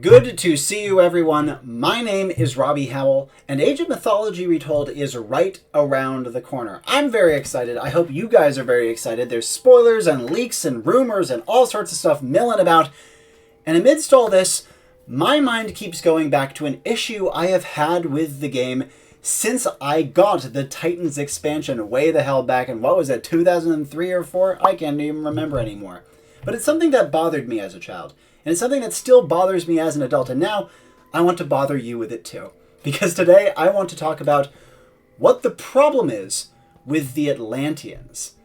Good to see you, everyone. My name is Robbie Howell, and Age of Mythology Retold is right around the corner. I'm very excited. I hope you guys are very excited. There's spoilers and leaks and rumors and all sorts of stuff milling about. And amidst all this, my mind keeps going back to an issue I have had with the game since I got the Titans expansion way the hell back in, what was it, 2003 or 4? I can't even remember anymore. But it's something that bothered me as a child. And it's something that still bothers me as an adult. And now I want to bother you with it too. Because today I want to talk about what the problem is with the Atlanteans.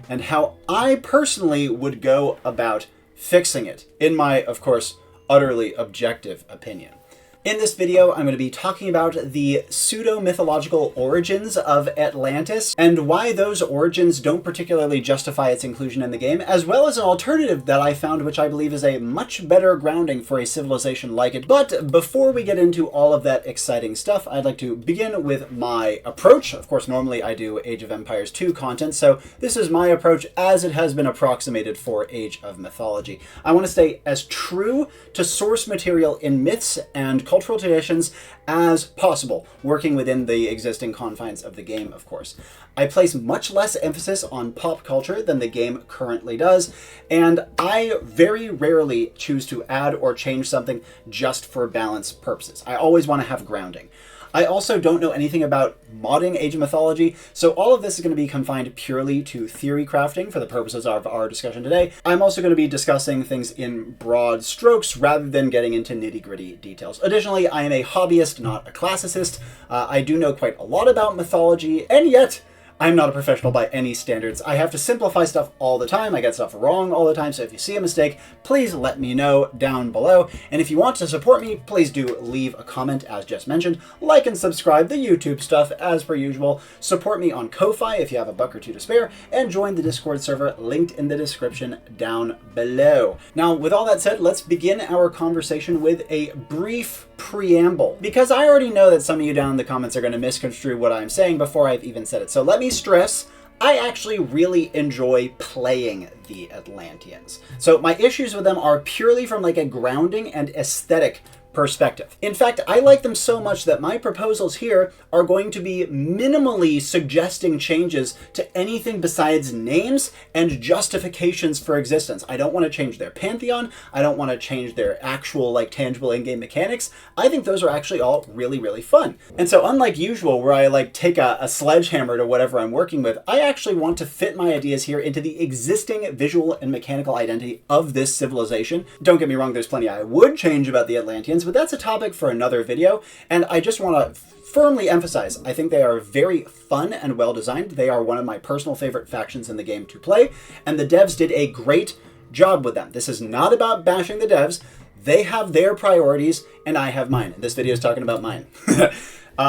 And how I personally would go about fixing it. In my, of course, utterly objective opinion. In this video, I'm going to be talking about the pseudo-mythological origins of Atlantis and why those origins don't particularly justify its inclusion in the game, as well as an alternative that I found which I believe is a much better grounding for a civilization like it. But before we get into all of that exciting stuff, I'd like to begin with my approach. Of course, normally I do Age of Empires 2 content, so this is my approach as it has been approximated for Age of Mythology. I want to stay as true to source material in myths and cultural traditions as possible, working within the existing confines of the game, of course. I place much less emphasis on pop culture than the game currently does, and I very rarely choose to add or change something just for balance purposes. I always want to have grounding. I also don't know anything about modding Age of Mythology, so all of this is going to be confined purely to theory crafting for the purposes of our discussion today. I'm also going to be discussing things in broad strokes rather than getting into nitty-gritty details. Additionally, I am a hobbyist, not a classicist. I do know quite a lot about mythology, and yet I'm not a professional by any standards. I have to simplify stuff all the time. I get stuff wrong all the time. So if you see a mistake, please let me know down below. And if you want to support me, please do leave a comment as just mentioned. Like and subscribe, the YouTube stuff as per usual. Support me on Ko-Fi if you have a buck or two to spare. And join the Discord server linked in the description down below. Now, with all that said, let's begin our conversation with a brief preamble. Because I already know that some of you down in the comments are going to misconstrue what I'm saying before I've even said it. So let me stress, I actually really enjoy playing the Atlanteans. So my issues with them are purely from like a grounding and aesthetic perspective. In fact, I like them so much that my proposals here are going to be minimally suggesting changes to anything besides names and justifications for existence. I don't want to change their pantheon. I don't want to change their actual like tangible in-game mechanics. I think those are actually all really, really fun. And so unlike usual where I like take a sledgehammer to whatever I'm working with, I actually want to fit my ideas here into the existing visual and mechanical identity of this civilization. Don't get me wrong, there's plenty I would change about the Atlanteans, but that's a topic for another video, and I just want to firmly emphasize, I think they are very fun and well designed. They are one of my personal favorite factions in the game to play, and the devs did a great job with them. This is not about bashing the devs. They have their priorities, and I have mine. This video is talking about mine.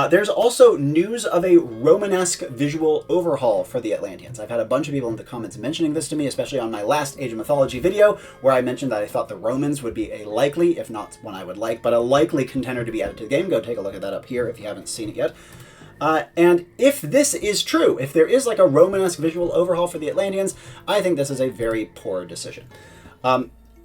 There's also news of a Romanesque visual overhaul for the Atlanteans. I've had a bunch of people in the comments mentioning this to me, especially on my last Age of Mythology video, where I mentioned that I thought the Romans would be a likely, if not one I would like, but a likely contender to be added to the game. Go take a look at that up here if you haven't seen it yet. And if this is true, if there is like a Romanesque visual overhaul for the Atlanteans, I think this is a very poor decision.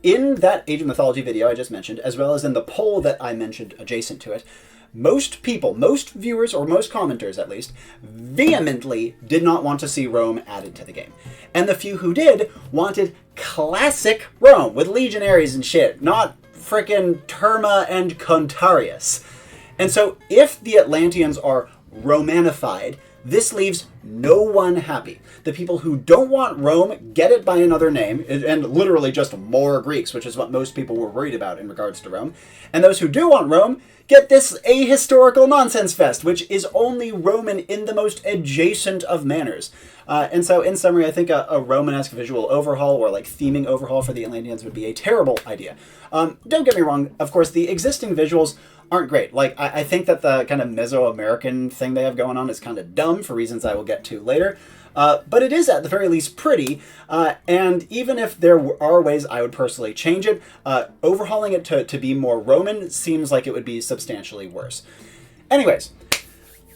In that Age of Mythology video I just mentioned, as well as in the poll that I mentioned adjacent to it, most people, most viewers, or most commenters at least, vehemently did not want to see Rome added to the game. And the few who did wanted classic Rome with legionaries and shit, not frickin' Terma and Contarius. And so if the Atlanteans are Romanified, this leaves no one happy. The people who don't want Rome get it by another name, and literally just more Greeks, which is what most people were worried about in regards to Rome. And those who do want Rome get this ahistorical nonsense fest, which is only Roman in the most adjacent of manners. And so, in summary, I think a Romanesque visual overhaul or like theming overhaul for the Atlanteans would be a terrible idea. Don't get me wrong, of course, the existing visuals aren't great. Like, I think that the kind of Mesoamerican thing they have going on is kind of dumb for reasons I will get to later. But it is at the very least pretty, and even if there are ways I would personally change it, overhauling it to be more Roman seems like it would be substantially worse. Anyways,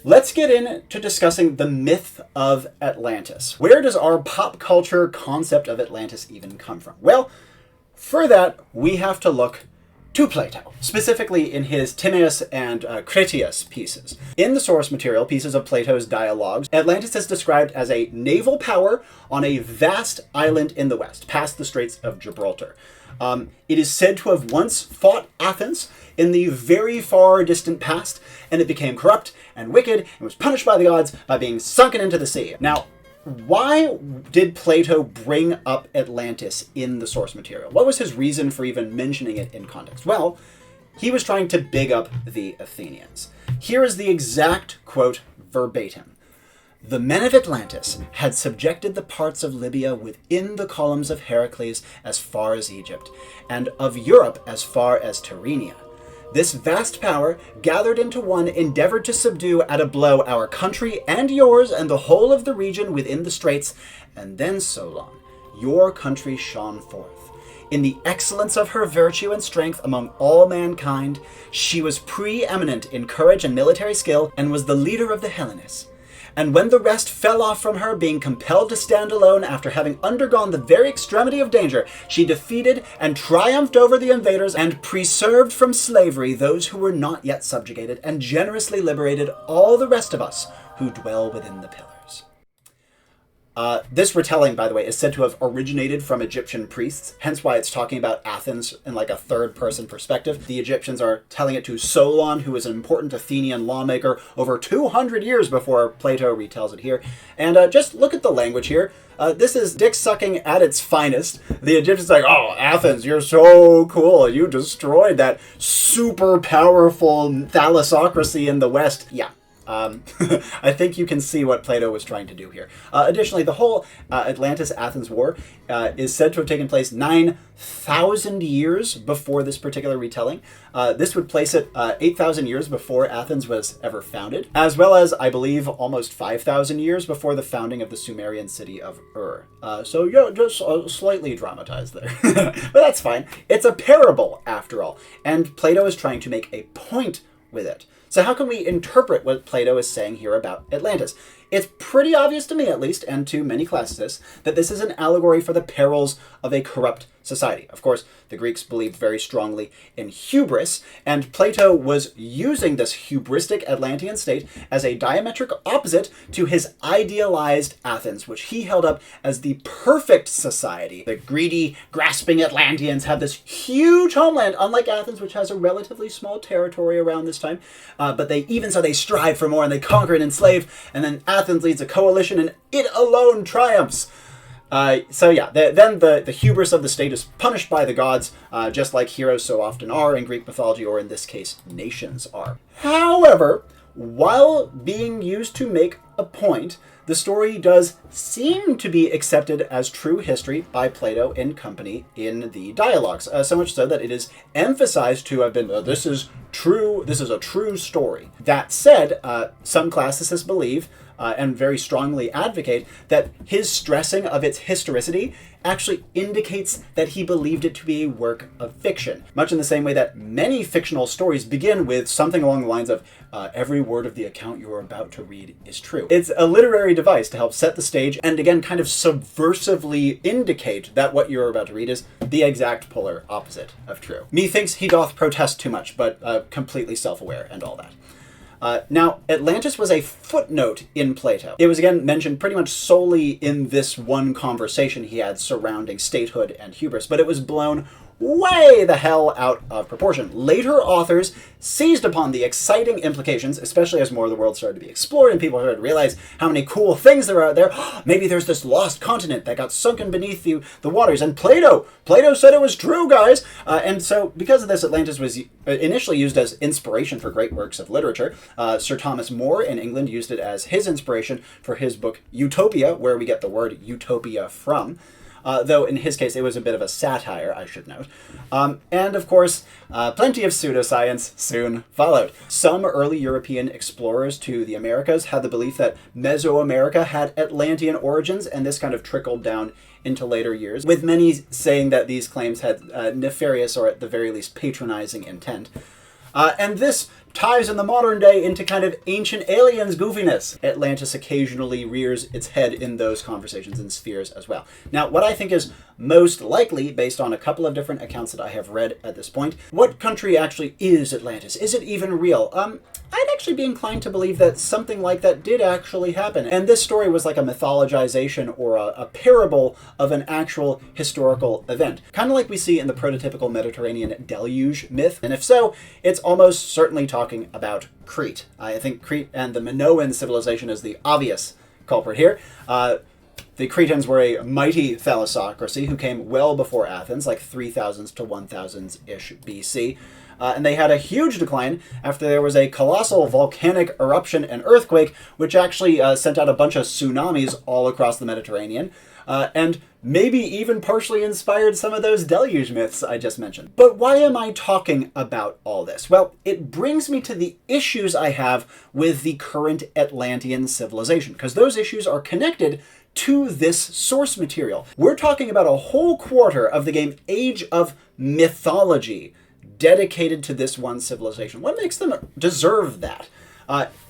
let's get into discussing the myth of Atlantis. Where does our pop culture concept of Atlantis even come from? Well, for that, we have to look to Plato, specifically in his Timaeus and Critias pieces. In the source material, pieces of Plato's dialogues, Atlantis is described as a naval power on a vast island in the west, past the Straits of Gibraltar. It is said to have once fought Athens in the very far distant past, and it became corrupt and wicked and was punished by the gods by being sunken into the sea. Now, why did Plato bring up Atlantis in the source material? What was his reason for even mentioning it in context? Well, he was trying to big up the Athenians. Here is the exact quote verbatim. The men of Atlantis had subjected the parts of Libya within the columns of Heracles as far as Egypt, and of Europe as far as Tyrrhenia. This vast power, gathered into one, endeavored to subdue at a blow our country and yours and the whole of the region within the straits, and then, Solon, your country shone forth. In the excellence of her virtue and strength among all mankind, she was preeminent in courage and military skill, and was the leader of the Hellenes. And when the rest fell off from her, being compelled to stand alone after having undergone the very extremity of danger, she defeated and triumphed over the invaders, and preserved from slavery those who were not yet subjugated, and generously liberated all the rest of us who dwell within the pillars. This retelling, by the way, is said to have originated from Egyptian priests, hence why it's talking about Athens in like a third-person perspective. The Egyptians are telling it to Solon, who is an important Athenian lawmaker over 200 years before Plato retells it here. And just look at the language here. This is dick-sucking at its finest. The Egyptians are like, oh, Athens, you're so cool. You destroyed that super powerful thalassocracy in the West. Yeah. I think you can see what Plato was trying to do here. Additionally, the whole Atlantis-Athens war is said to have taken place 9,000 years before this particular retelling. This would place it 8,000 years before Athens was ever founded, as well as, I believe, almost 5,000 years before the founding of the Sumerian city of Ur. So, yeah, just slightly dramatized there. But that's fine. It's a parable, after all, and Plato is trying to make a point with it. So how can we interpret what Plato is saying here about Atlantis? It's pretty obvious to me, at least, and to many classicists, that this is an allegory for the perils of a corrupt society. Of course, the Greeks believed very strongly in hubris, and Plato was using this hubristic Atlantean state as a diametric opposite to his idealized Athens, which he held up as the perfect society. The greedy, grasping Atlanteans have this huge homeland, unlike Athens, which has a relatively small territory around this time, but they strive for more, and they conquer and enslave, and then Athens leads a coalition, and it alone triumphs. Then the hubris of the state is punished by the gods, just like heroes so often are in Greek mythology, or in this case, nations are. However, while being used to make a point, the story does seem to be accepted as true history by Plato and company in the dialogues, so much so that it is emphasized to have been, this is a true story. That said, some classicists believe, and very strongly advocate, that his stressing of its historicity actually indicates that he believed it to be a work of fiction, much in the same way that many fictional stories begin with something along the lines of, every word of the account you are about to read is true. It's a literary device to help set the stage and, again, kind of subversively indicate that what you're about to read is the exact polar opposite of true. Methinks he doth protest too much, but completely self-aware and all that. Now, Atlantis was a footnote in Plato. It was, again, mentioned pretty much solely in this one conversation he had surrounding statehood and hubris, but it was blown way the hell out of proportion. Later authors seized upon the exciting implications, especially as more of the world started to be explored and people started to realize how many cool things there are out there. Maybe there's this lost continent that got sunken beneath the waters, and Plato said it was true, guys. And so because of this, Atlantis was initially used as inspiration for great works of literature. Sir Thomas More in England used it as his inspiration for his book Utopia, where we get the word utopia from. Though in his case it was a bit of a satire, I should note. And of course, plenty of pseudoscience soon followed. Some early European explorers to the Americas had the belief that Mesoamerica had Atlantean origins, and this kind of trickled down into later years, with many saying that these claims had nefarious, or at the very least patronizing, intent. And this ties in the modern day into kind of ancient aliens goofiness. Atlantis occasionally rears its head in those conversations and spheres as well. Now, what I think is most likely, based on a couple of different accounts that I have read at this point, what country actually is Atlantis? Is it even real? I'd actually be inclined to believe that something like that did actually happen. And this story was like a mythologization or a parable of an actual historical event. Kind of like we see in the prototypical Mediterranean deluge myth. And if so, it's almost certainly talking about Crete. I think Crete and the Minoan civilization is the obvious culprit here. The Cretans were a mighty thalassocracy who came well before Athens, like 3000s to 1000s-ish BC. And they had a huge decline after there was a colossal volcanic eruption and earthquake, which actually sent out a bunch of tsunamis all across the Mediterranean, and maybe even partially inspired some of those deluge myths I just mentioned. But why am I talking about all this? Well, it brings me to the issues I have with the current Atlantean civilization, because those issues are connected to this source material. We're talking about a whole quarter of the game Age of Mythology dedicated to this one civilization. What makes them deserve that?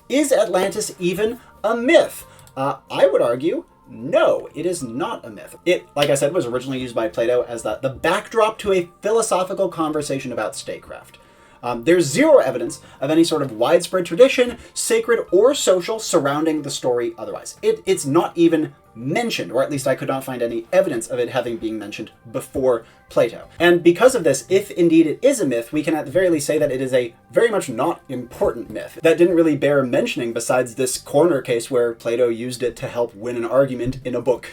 Is Atlantis even a myth? I would argue no, it is not a myth. It, like I said, was originally used by Plato as the backdrop to a philosophical conversation about statecraft. There's zero evidence of any sort of widespread tradition, sacred or social, surrounding the story otherwise. It's not even mentioned, or at least I could not find any evidence of it having been mentioned before Plato. And because of this, if indeed it is a myth, we can at the very least say that it is a very much not important myth that didn't really bear mentioning besides this corner case where Plato used it to help win an argument in a book.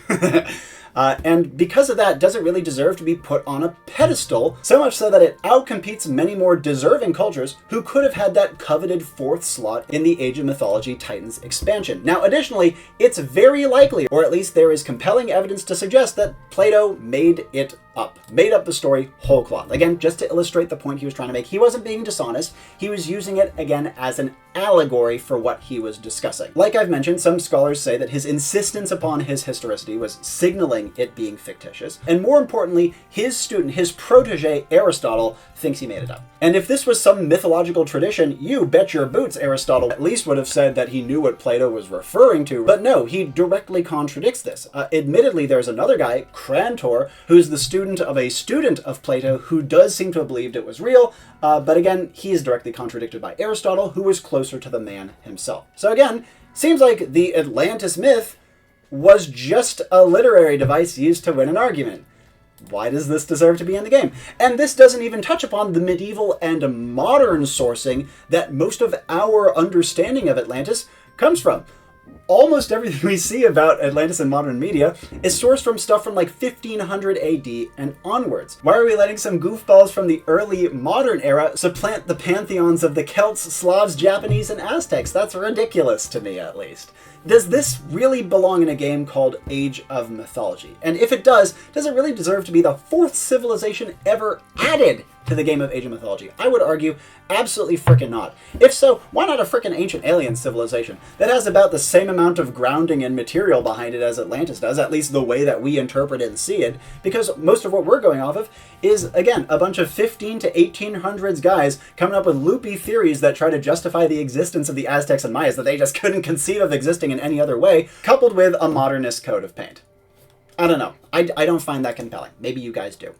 And because of that, doesn't really deserve to be put on a pedestal, so much so that it outcompetes many more deserving cultures who could have had that coveted fourth slot in the Age of Mythology Titans expansion. Now, additionally, it's very likely, or at least there is compelling evidence to suggest, that Plato made up the story whole cloth. Again, just to illustrate the point he was trying to make, he wasn't being dishonest, he was using it, again, as an allegory for what he was discussing. Like I've mentioned, some scholars say that his insistence upon his historicity was signaling it being fictitious, and more importantly, his student, his protege Aristotle, thinks he made it up. And if this was some mythological tradition, you bet your boots Aristotle at least would have said that he knew what Plato was referring to, but no, he directly contradicts this. Admittedly, there's another guy, Crantor, who's the student of Plato, who does seem to have believed it was real, but again, he is directly contradicted by Aristotle, who was closer to the man himself. So again, seems like the Atlantis myth was just a literary device used to win an argument. Why does this deserve to be in the game? And this doesn't even touch upon the medieval and modern sourcing that most of our understanding of Atlantis comes from. Almost everything we see about Atlantis in modern media is sourced from stuff from like 1500 AD and onwards. Why are we letting some goofballs from the early modern era supplant the pantheons of the Celts, Slavs, Japanese, and Aztecs? That's ridiculous to me, at least. Does this really belong in a game called Age of Mythology? And if it does it really deserve to be the fourth civilization ever added to the game of Age of Mythology? I would argue absolutely frickin' not. If so, why not a frickin' ancient alien civilization that has about the same amount of grounding and material behind it as Atlantis does, at least the way that we interpret it and see it, because most of what we're going off of is, again, a bunch of 15 to 1800s guys coming up with loopy theories that try to justify the existence of the Aztecs and Mayas that they just couldn't conceive of existing in any other way, coupled with a modernist coat of paint. I don't know. I don't find that compelling. Maybe you guys do.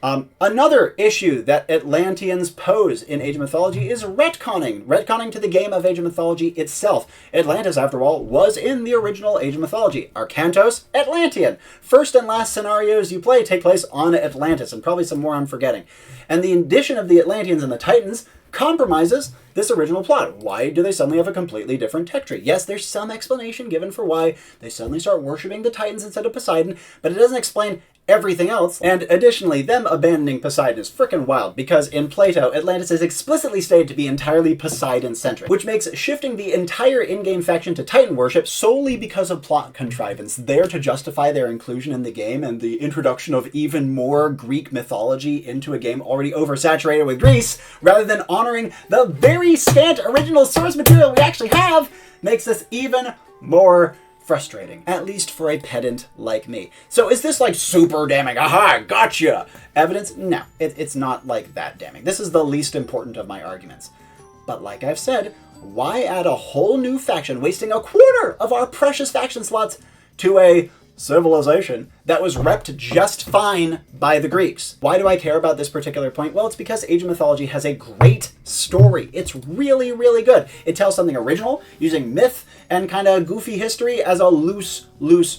Another issue that Atlanteans pose in Age of Mythology is retconning. Retconning to the game of Age of Mythology itself. Atlantis, after all, was in the original Age of Mythology. Arcantos, Atlantean. First and last scenarios you play take place on Atlantis, and probably some more I'm forgetting. And the addition of the Atlanteans and the Titans compromises this original plot. Why do they suddenly have a completely different tech tree? Yes, there's some explanation given for why they suddenly start worshipping the Titans instead of Poseidon, but it doesn't explain everything else. And additionally, them abandoning Poseidon is frickin' wild, because in Plato, Atlantis is explicitly stated to be entirely Poseidon-centric, which makes shifting the entire in-game faction to Titan worship solely because of plot contrivance, there to justify their inclusion in the game and the introduction of even more Greek mythology into a game already oversaturated with Greece, rather than honoring the very scant original source material we actually have, makes this even more frustrating, at least for a pedant like me. So is this like super damning, aha, gotcha evidence? No, it's not like that damning. This is the least important of my arguments. But like I've said, why add a whole new faction, wasting a quarter of our precious faction slots to a civilization that was repped just fine by the Greeks? Why do I care about this particular point? Well, it's because Age of Mythology has a great story. It's really, really good. It tells something original using myth and kind of goofy history as a loose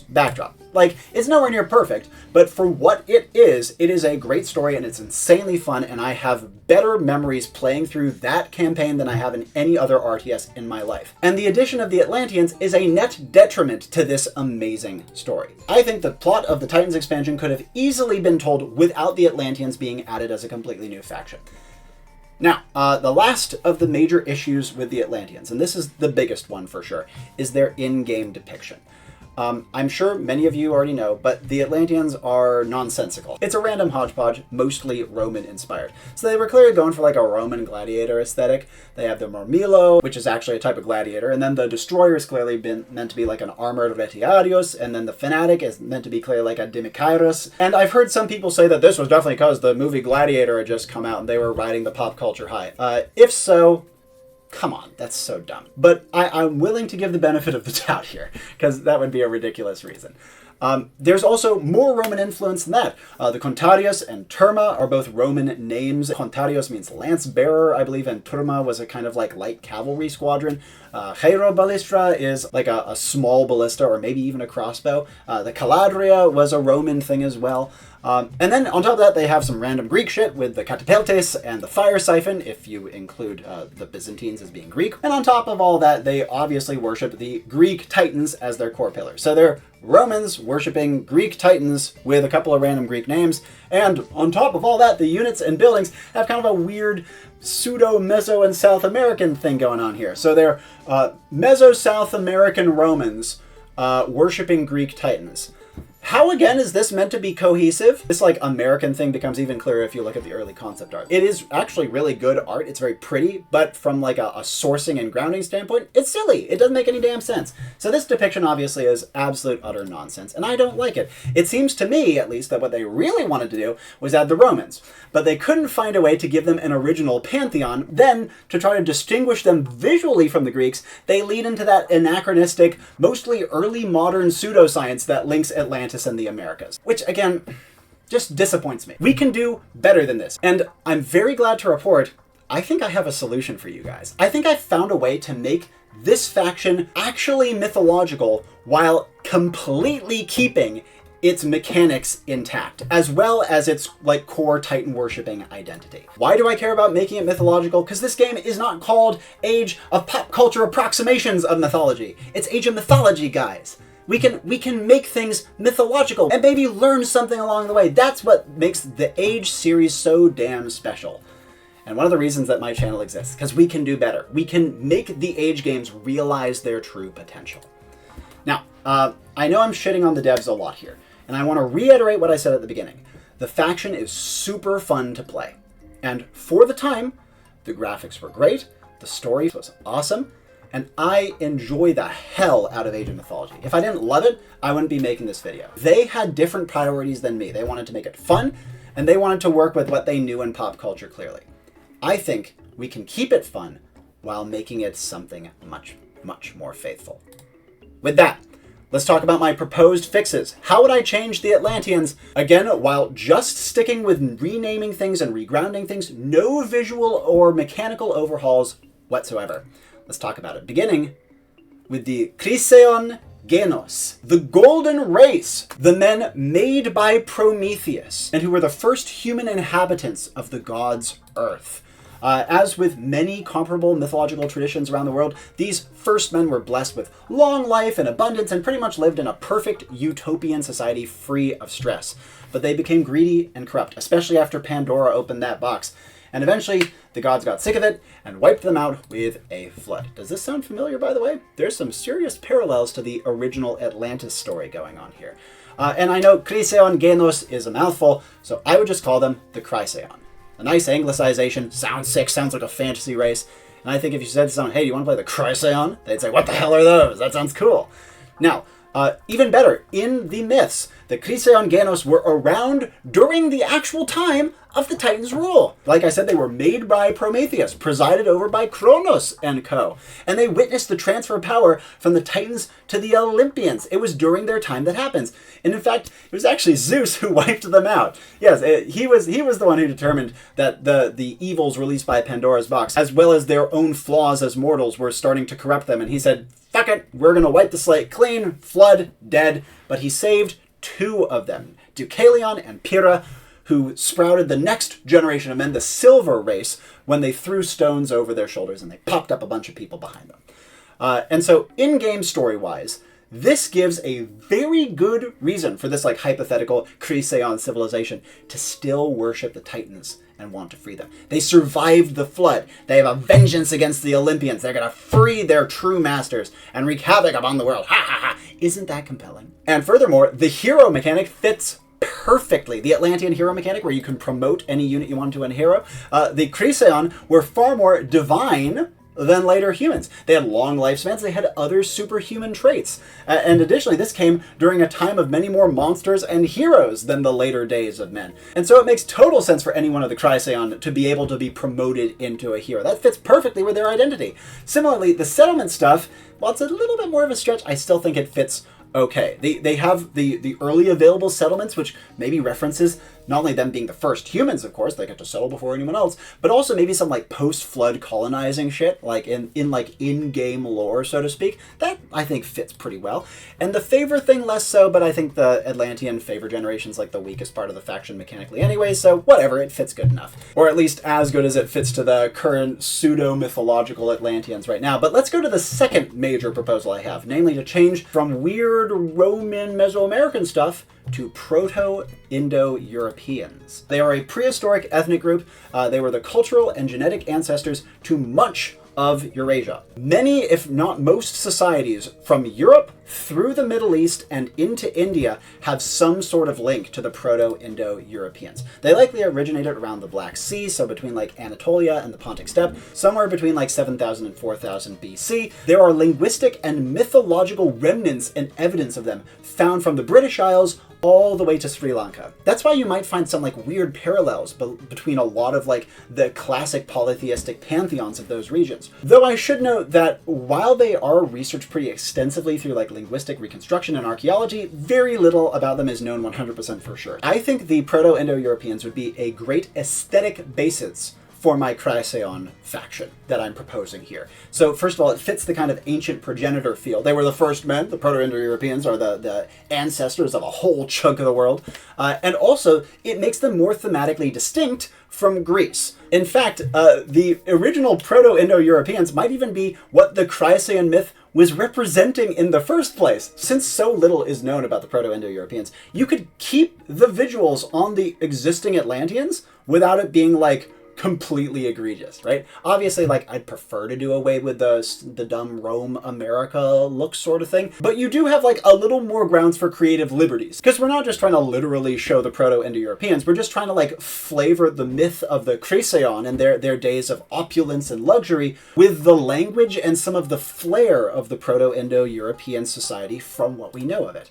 backdrop. Like, it's nowhere near perfect, but for what it is a great story, and it's insanely fun, and I have better memories playing through that campaign than I have in any other RTS in my life. And the addition of the Atlanteans is a net detriment to this amazing story. I think the plot of the Titans expansion could have easily been told without the Atlanteans being added as a completely new faction. Now, the last of the major issues with the Atlanteans, and this is the biggest one for sure, is their in-game depiction. I'm sure many of you already know, but the Atlanteans are nonsensical. It's a random hodgepodge, mostly Roman-inspired. So they were clearly going for like a Roman gladiator aesthetic. They have the Murmillo, which is actually a type of gladiator, and then the Destroyer is clearly meant to be like an armored Retiarius, and then the Fanatic is meant to be clearly like a Dimikairos. And I've heard some people say that this was definitely because the movie Gladiator had just come out and they were riding the pop culture high. If so, come on, that's so dumb. But I'm willing to give the benefit of the doubt here, because that would be a ridiculous reason. There's also more Roman influence than that. The Contarius and Turma are both Roman names. Contarius means lance bearer, I believe, and Turma was a kind of like light cavalry squadron. Hero Ballistra is like a small ballista, or maybe even a crossbow. The Caladria was a Roman thing as well. And then on top of that, they have some random Greek shit with the Katapeltes and the Fire Siphon, if you include the Byzantines as being Greek. And on top of all that, they obviously worship the Greek Titans as their core pillar. So they're Romans worshipping Greek Titans with a couple of random Greek names. And on top of all that, the units and buildings have kind of a weird pseudo-Meso and South American thing going on here. So they're Meso-South American Romans worshipping Greek Titans. How, again, is this meant to be cohesive? This, like, American thing becomes even clearer if you look at the early concept art. It is actually really good art. It's very pretty, but from, like, a sourcing and grounding standpoint, it's silly. It doesn't make any damn sense. So this depiction, obviously, is absolute, utter nonsense, and I don't like it. It seems to me, at least, that what they really wanted to do was add the Romans, but they couldn't find a way to give them an original pantheon. Then, to try to distinguish them visually from the Greeks, they lead into that anachronistic, mostly early modern pseudoscience that links Atlantis and the Americas, which again just disappoints me. We can do better than this, and I'm very glad to report I think I have a solution for you guys. I think I found a way to make this faction actually mythological while completely keeping its mechanics intact, as well as its like core Titan worshipping identity. Why do I care about making it mythological? Because this game is not called Age of Pop Culture Approximations of Mythology. It's Age of Mythology, guys. We can make things mythological and maybe learn something along the way. That's what makes the Age series so damn special. And one of the reasons that my channel exists, because we can do better. We can make the Age games realize their true potential. Now, I know I'm shitting on the devs a lot here, and I want to reiterate what I said at the beginning. The faction is super fun to play. And for the time, the graphics were great, the story was awesome, and I enjoy the hell out of Age of Mythology. If I didn't love it, I wouldn't be making this video. They had different priorities than me. They wanted to make it fun, and they wanted to work with what they knew in pop culture clearly. I think we can keep it fun while making it something much, much more faithful. With that, let's talk about my proposed fixes. How would I change the Atlanteans? Again, while just sticking with renaming things and regrounding things, no visual or mechanical overhauls whatsoever. Let's talk about it. Beginning with the Chryseon Genos, the golden race, the men made by Prometheus, and who were the first human inhabitants of the god's Earth. As with many comparable mythological traditions around the world, these first men were blessed with long life and abundance and pretty much lived in a perfect utopian society free of stress. But they became greedy and corrupt, especially after Pandora opened that box. And eventually, the gods got sick of it and wiped them out with a flood. Does this sound familiar, by the way? There's some serious parallels to the original Atlantis story going on here. And I know Chryseon Genos is a mouthful, so I would just call them the Chryseon. A nice anglicization, sounds sick, sounds like a fantasy race. And I think if you said to someone, hey, do you want to play the Chryseon? They'd say, what the hell are those? That sounds cool. Now, Even better, in the myths, the Chryseon Genos were around during the actual time of the Titans' rule. Like I said, they were made by Prometheus, presided over by Kronos and co. And they witnessed the transfer of power from the Titans to the Olympians. It was during their time that happens. And in fact, it was actually Zeus who wiped them out. Yes, he was the one who determined that the evils released by Pandora's box, as well as their own flaws as mortals, were starting to corrupt them. And he said, fuck it, we're going to wipe the slate clean, flood, dead. But he saved 2 of them, Deucalion and Pyrrha, who sprouted the next generation of men, the Silver Race, when they threw stones over their shoulders and they popped up a bunch of people behind them. And so, in-game story-wise, this gives a very good reason for this like hypothetical Chryseon civilization to still worship the Titans and want to free them. They survived the flood. They have a vengeance against the Olympians. They're going to free their true masters and wreak havoc upon the world. Ha ha ha! Isn't that compelling? And furthermore, the hero mechanic fits perfectly. The Atlantean hero mechanic, where you can promote any unit you want to a hero. The Chryseon were far more divine than later humans. They had long lifespans. They had other superhuman traits. And additionally, this came during a time of many more monsters and heroes than the later days of men. And so it makes total sense for any one of the Chryseon to be able to be promoted into a hero. That fits perfectly with their identity. Similarly, the settlement stuff, while it's a little bit more of a stretch, I still think it fits okay. They have the early available settlements, which maybe references not only them being the first humans, of course, they get to settle before anyone else, but also maybe some like post-flood colonizing shit, like in-game lore, so to speak. That, I think, fits pretty well. And the favor thing less so, but I think the Atlantean favor generation's like the weakest part of the faction mechanically anyway, so whatever, it fits good enough. Or at least as good as it fits to the current pseudo-mythological Atlanteans right now. But let's go to the second major proposal I have, namely to change from weird Roman Mesoamerican stuff to Proto-Indo-Europeans. They are a prehistoric ethnic group. They were the cultural and genetic ancestors to much of Eurasia. Many, if not most societies from Europe through the Middle East and into India have some sort of link to the Proto-Indo-Europeans. They likely originated around the Black Sea, so between like Anatolia and the Pontic Steppe, somewhere between like 7,000 and 4,000 BC. There are linguistic and mythological remnants and evidence of them found from the British Isles all the way to Sri Lanka. That's why you might find some like weird parallels between a lot of like the classic polytheistic pantheons of those regions. Though I should note that while they are researched pretty extensively through like linguistic reconstruction and archaeology, very little about them is known 100% for sure. I think the Proto-Indo-Europeans would be a great aesthetic basis for my Chryseon faction that I'm proposing here. So first of all, it fits the kind of ancient progenitor feel. They were the first men. The Proto-Indo-Europeans are the ancestors of a whole chunk of the world. And also, it makes them more thematically distinct from Greece. In fact, the original Proto-Indo-Europeans might even be what the Chryseon myth was representing in the first place. Since so little is known about the Proto-Indo-Europeans, you could keep the visuals on the existing Atlanteans without it being like completely egregious, right? Obviously, like, I'd prefer to do away with the dumb Rome America look sort of thing, but you do have like a little more grounds for creative liberties, because we're not just trying to literally show the Proto-Indo-Europeans, we're just trying to like flavor the myth of the Chryseon and their days of opulence and luxury with the language and some of the flair of the Proto-Indo-European society from what we know of it.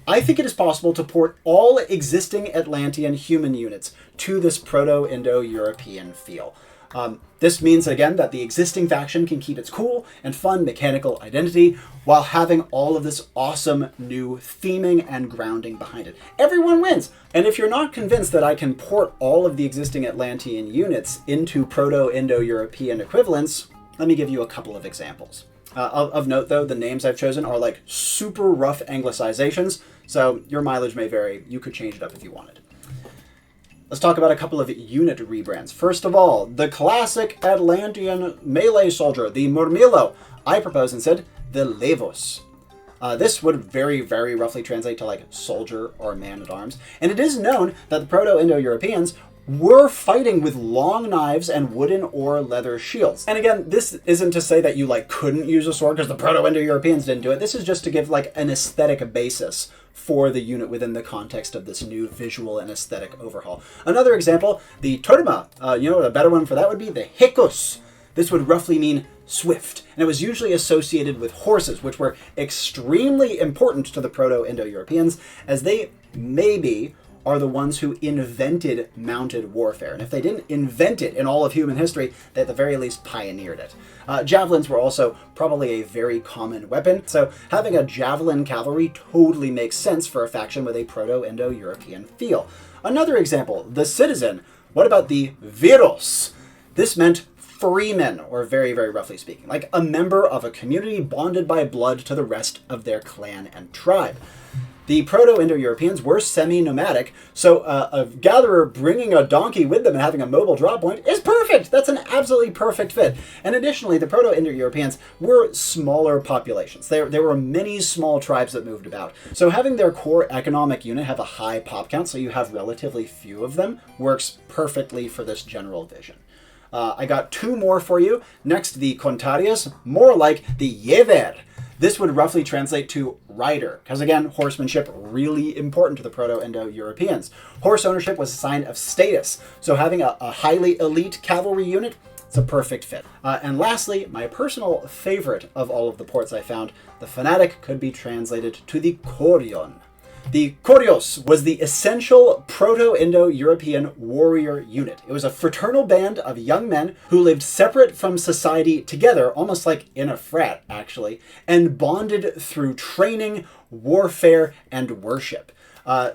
I think it is possible to port all existing Atlantean human units to this Proto-Indo-European feel. This means, again, that the existing faction can keep its cool and fun mechanical identity while having all of this awesome new theming and grounding behind it. Everyone wins! And if you're not convinced that I can port all of the existing Atlantean units into Proto-Indo-European equivalents, let me give you a couple of examples. Of note, though, the names I've chosen are like super rough anglicizations, so your mileage may vary. You could change it up if you wanted. Let's talk about a couple of unit rebrands. First of all, the classic Atlantean melee soldier, the Murmillo. I propose instead the Levos. This would very, very roughly translate to like soldier or man-at-arms, and it is known that the Proto-Indo-Europeans were fighting with long knives and wooden or leather shields. And again, this isn't to say that you like couldn't use a sword because the Proto-Indo-Europeans didn't do it. This is just to give like an aesthetic basis for the unit within the context of this new visual and aesthetic overhaul. Another example, the Turma. You know what a better one for that would be? The Hicus. This would roughly mean swift, and it was usually associated with horses, which were extremely important to the Proto-Indo-Europeans, as they maybe are the ones who invented mounted warfare. And if they didn't invent it in all of human history, they at the very least pioneered it. Javelins were also probably a very common weapon, so having a javelin cavalry totally makes sense for a faction with a Proto-Indo-European feel. Another example, the citizen. What about the viros? This meant freemen, or very, very roughly speaking, like a member of a community bonded by blood to the rest of their clan and tribe. The Proto-Indo-Europeans were semi-nomadic, so a gatherer bringing a donkey with them and having a mobile draw point is perfect! That's an absolutely perfect fit. And additionally, the Proto-Indo-Europeans were smaller populations. There were many small tribes that moved about. So having their core economic unit have a high pop count, so you have relatively few of them, works perfectly for this general vision. I got two more for you. Next, the Contarios, more like the Yever. This would roughly translate to rider, because again, horsemanship really important to the Proto-Indo-Europeans. Horse ownership was a sign of status, so having a highly elite cavalry unit, it's a perfect fit. And lastly, my personal favorite of all of the ports I found, the fanatic could be translated to the Korion. The Korios was the essential Proto-Indo-European warrior unit. It was a fraternal band of young men who lived separate from society together, almost like in a frat, actually, and bonded through training, warfare, and worship.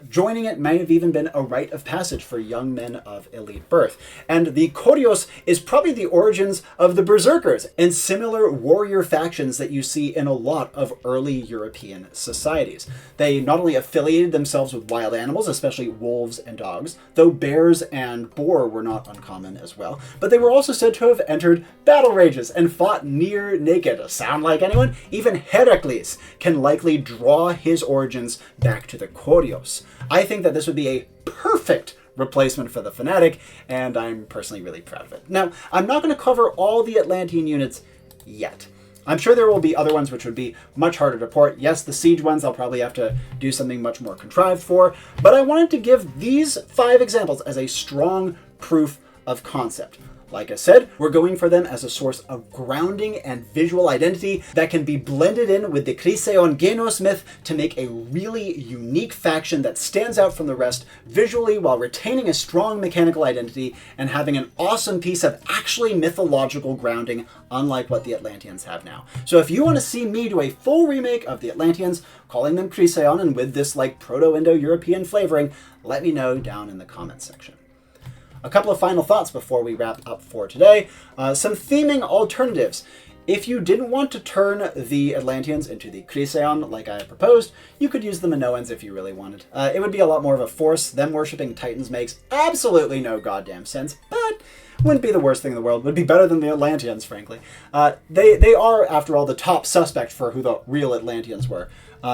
Joining it may have even been a rite of passage for young men of elite birth. And the Korios is probably the origins of the Berserkers and similar warrior factions that you see in a lot of early European societies. They not only affiliated themselves with wild animals, especially wolves and dogs, though bears and boar were not uncommon as well, but they were also said to have entered battle rages and fought near naked. Sound like anyone? Even Heracles can likely draw his origins back to the Korios. I think that this would be a perfect replacement for the fanatic, and I'm personally really proud of it. Now, I'm not going to cover all the Atlantean units yet. I'm sure there will be other ones which would be much harder to port. Yes, the siege ones I'll probably have to do something much more contrived for, but I wanted to give these 5 examples as a strong proof of concept. Like I said, we're going for them as a source of grounding and visual identity that can be blended in with the Chryseon Genos myth to make a really unique faction that stands out from the rest visually while retaining a strong mechanical identity and having an awesome piece of actually mythological grounding, unlike what the Atlanteans have now. So if you want to see me do a full remake of the Atlanteans, calling them Chryseon and with this like Proto-Indo-European flavoring, let me know down in the comments section. A couple of final thoughts before we wrap up for today. Some theming alternatives. If you didn't want to turn the Atlanteans into the Chryseon like I proposed, you could use the Minoans if you really wanted. It would be a lot more of a force. Them worshipping Titans makes absolutely no goddamn sense, but wouldn't be the worst thing in the world. Would be better than the Atlanteans, frankly. They are, after all, the top suspect for who the real Atlanteans were.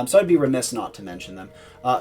So I'd be remiss not to mention them.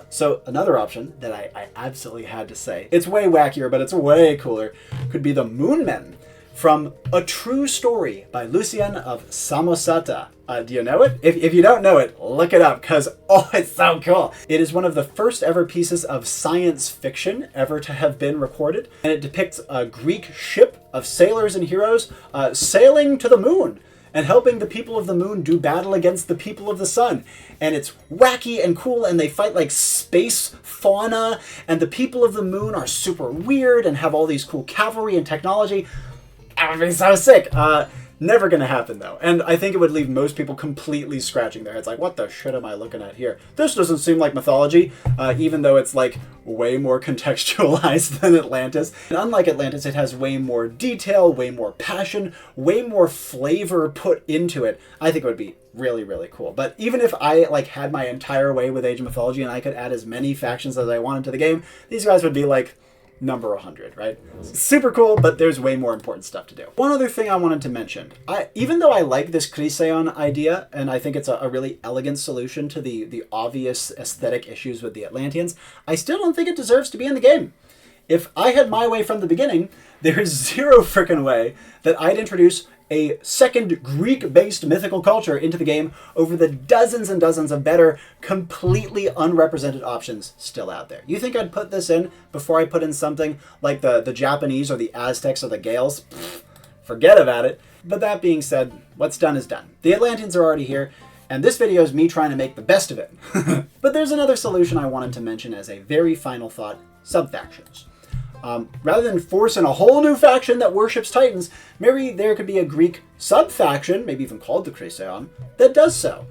So another option that I absolutely had to say, it's way wackier, but it's way cooler, could be the Moonmen from A True Story by Lucien of Samosata. Do you know it? If you don't know it, look it up, because, oh, it's so cool. It is one of the first ever pieces of science fiction ever to have been recorded, and it depicts a Greek ship of sailors and heroes sailing to the moon and helping the people of the moon do battle against the people of the sun. And it's wacky and cool, and they fight like space fauna, and the people of the moon are super weird and have all these cool cavalry and technology. That would be so sick. Never gonna happen though. And I think it would leave most people completely scratching their heads like, what the shit am I looking at here? This doesn't seem like mythology, even though it's like way more contextualized than Atlantis. And unlike Atlantis, it has way more detail, way more passion, way more flavor put into it. I think it would be really, really cool. But even if I like had my entire way with Age of Mythology and I could add as many factions as I wanted to the game, these guys would be like number 100, right? Super cool, but there's way more important stuff to do. One other thing I wanted to mention. Even though I like this Chryseon idea, and I think it's a really elegant solution to the obvious aesthetic issues with the Atlanteans, I still don't think it deserves to be in the game. If I had my way from the beginning, there is zero frickin' way that I'd introduce a second Greek-based mythical culture into the game over the dozens and dozens of better, completely unrepresented options still out there. You think I'd put this in before I put in something like the Japanese or the Aztecs or the Gaels? Pfft, forget about it. But that being said, what's done is done. The Atlanteans are already here, and this video is me trying to make the best of it. But there's another solution I wanted to mention as a very final thought: sub-factions. Rather than forcing a whole new faction that worships Titans, maybe there could be a Greek sub-faction, maybe even called the Chrysaon, that does so.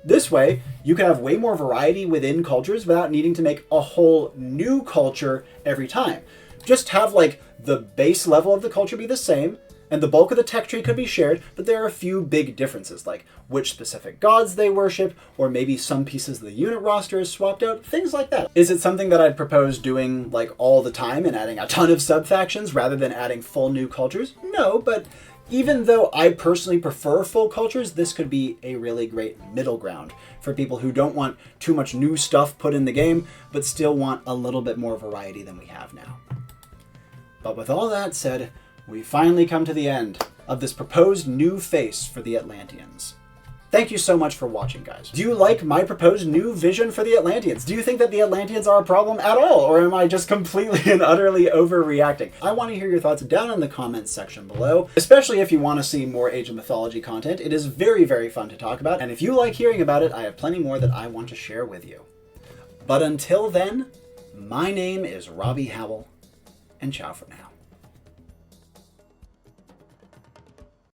This way, you can have way more variety within cultures without needing to make a whole new culture every time. Just have, like, the base level of the culture be the same, and the bulk of the tech tree could be shared, but there are a few big differences, like which specific gods they worship, or maybe some pieces of the unit roster is swapped out, things like that. Is it something that I'd propose doing, like, all the time and adding a ton of sub-factions rather than adding full new cultures? No, but even though I personally prefer full cultures, this could be a really great middle ground for people who don't want too much new stuff put in the game, but still want a little bit more variety than we have now. But with all that said, we finally come to the end of this proposed new face for the Atlanteans. Thank you so much for watching, guys. Do you like my proposed new vision for the Atlanteans? Do you think that the Atlanteans are a problem at all, or am I just completely and utterly overreacting? I want to hear your thoughts down in the comments section below, especially if you want to see more Age of Mythology content. It is very, very fun to talk about, and if you like hearing about it, I have plenty more that I want to share with you. But until then, my name is Robbie Howell, and ciao for now.